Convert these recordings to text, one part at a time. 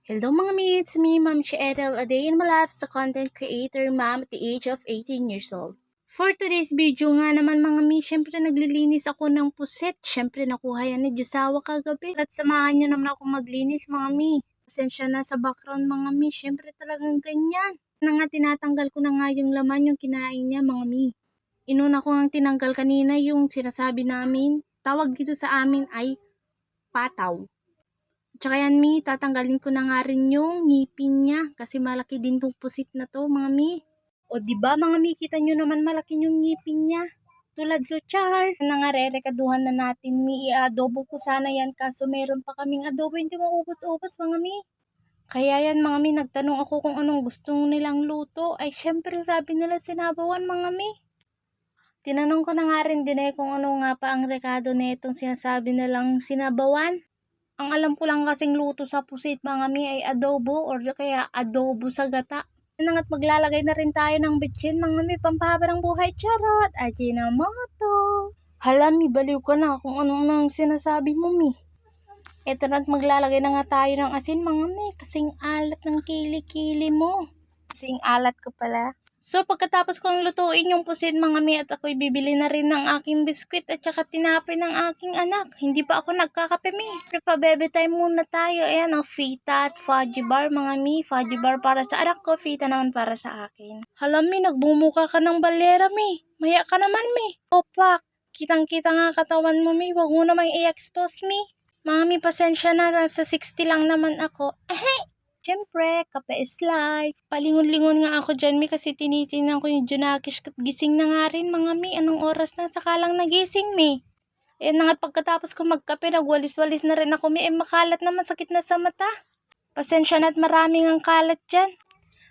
Hello mga mi, it's me, Ma'am Chi Ethel, a day in my life as a content creator, ma'am at the age of 18 years old. For today's video nga naman mga mi, syempre naglilinis ako ng puset. Syempre nakuha yan ni Diyosawa kagabi. At samahan nyo naman ako maglinis mga mi. Pasensya na sa background mga mi, syempre talagang ganyan. Na nga tinatanggal ko na nga yung laman yung kinain niya mga mi. Inuna ko nga tinanggal kanina yung sinasabi namin. Tawag dito sa amin ay pataw. Tsaka yan mi, tatanggalin ko na nga rin yung ngipin niya kasi malaki din tong pusit na to mga mi. O diba mga mi, kita nyo naman malaki yung ngipin niya. Tulad ko, char. Na nga re-rekaduhan na natin mi, i-adobo ko sana yan kaso meron pa kaming adobo, hindi maubos-ubos mga mi. Kaya yan mga mi, nagtanong ako kung anong gusto nilang luto. Ay syempre sabi nila sinabawan mga mi. Tinanong ko na nga rin din kung ano nga pa ang rekado na itong sinasabi nilang sinabawan. Ang alam ko lang kasing luto sa pusit mga mi ay adobo or kaya adobo sa gata. At maglalagay na rin tayo ng bitchin mga mi, pampahaba ng buhay, charot, Ajinomoto. Hala mi, baliw ka na kung ano nang sinasabi mo mi. Eto na't maglalagay na nga tayo ng asin mga mi, kasing alat ng kili-kili mo. Kasing alat ko pala. So pagkatapos kong lutuin yung pusit mga mi at ako'y bibili na rin ng aking biskwit at saka tinapay ng aking anak. Hindi pa ako nagkakape mi. Pre-bebe time muna tayo. Ayan o, fita at fudgy bar mga mi. Fudgy bar para sa anak ko, fita naman para sa akin. Hala mi, nagbumuka ka ng balera mi. Maya ka naman mi. Opak, kitang-kita nga katawan mo mi. Huwag mo namang i-expose mi. Mga mi, pasensya na, sa 60 lang naman ako. Siyempre, kape is life. Palingon-lingon nga ako dyan, mi, kasi tinitingnan ko yung Junakis. Gising na nga rin, mga mi. Anong oras na saka lang nagising, mi? Eh, na nga pagkatapos ko magkape, nagwalis-walis na rin ako, mi. Eh, makalat naman, sakit na sa mata. Pasensya na at maraming ang kalat dyan.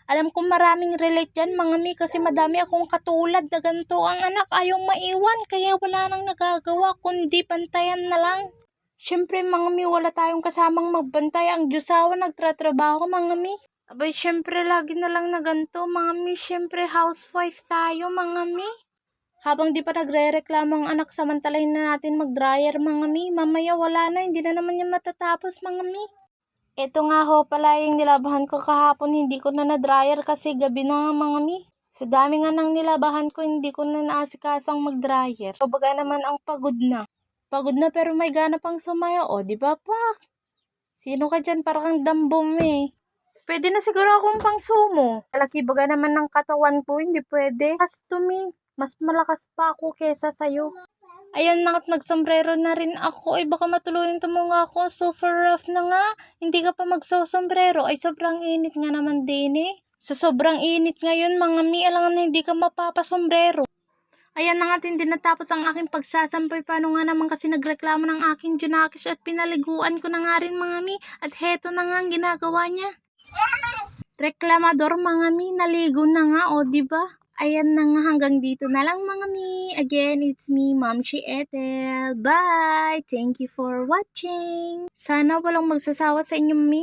Alam ko maraming relate dyan, mga mi, kasi madami akong katulad na ganito ang anak. Ayaw maiwan, kaya wala nang nagagawa, kundi pantayan na lang. Siyempre mga mi, wala tayong kasamang magbantay. Ang Diyosawa nagtratrabaho mga mi. Abay siyempre lagi na lang na ganito mga mi. Siyempre housewife tayo mga mi. Habang di pa nagre-reklamo ang anak, samantalahin na natin mag-dryer mga mi. Mamaya wala na, hindi na naman yan matatapos mga mi. Ito nga ho pala yung nilabahan ko kahapon, hindi ko na na-dryer kasi gabi na nga mga mi. Sa dami nga nang nilabahan ko, hindi ko na naasikasang mag-dryer. Kumbaga naman ang pagod na. Pagod na pero may gana pang sumaya. O, di ba pak? Sino ka dyan? Parang dambom eh. Pwede na siguro akong pang sumo. Malaki baga naman ng katawan ko, hindi pwede. As to me, mas malakas pa ako kesa sa'yo. Ayan na at nagsombrero na rin ako. Ay baka matulunin mo nga ako. Super rough na nga. Hindi ka pa magsosombrero. Ay sobrang init nga naman din eh. Sa sobrang init ngayon mga mi, alangan na hindi ka mapapasombrero. Ayan na nga hindi natapos ang aking pagsasampay. Paano nga naman kasi nagreklamo ng aking Junakis at pinaliguan ko na nga rin mga mi. At heto na nga ang ginagawa niya. Reklamador mga mi, naligo na nga o diba? Ayan na nga, hanggang dito na lang mga mi. Again, it's me, Ma'am Chi Ethel. Bye! Thank you for watching. Sana walang magsasawa sa inyong mi.